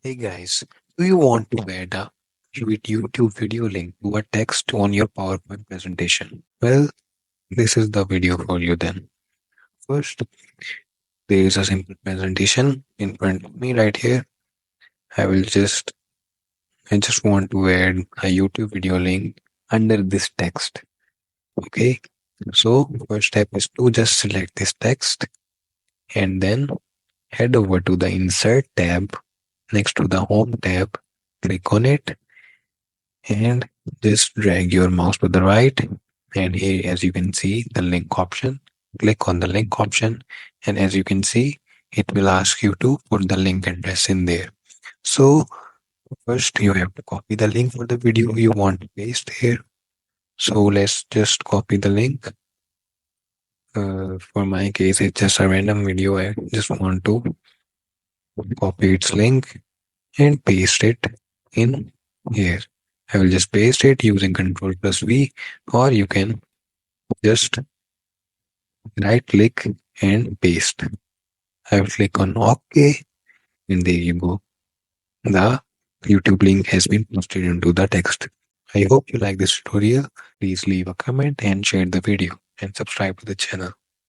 Hey guys, do you want to add a YouTube video link to a text on your PowerPoint presentation? Well, this is the video for you then. First, there is a simple presentation in front of me right here. I will just, I just want to add a YouTube video link under this text. Okay. So first step is to just select this text and then head over to the Insert tab next to the Home tab. Click on it and just drag your mouse to the right, and here as you can see the link option. Click on the link option, and as you can see it will ask you to put the link address in there. So first you have to copy the link for the video you want to paste here. So let's just copy the link. For my case it's just a random video. I just want to copy its link and paste it in here. I will just paste it using Control plus V, or you can just right click and paste. I will click on OK, and there you go. The YouTube link has been posted into the text. I hope you like this tutorial. Please leave a comment and share the video and subscribe to the channel.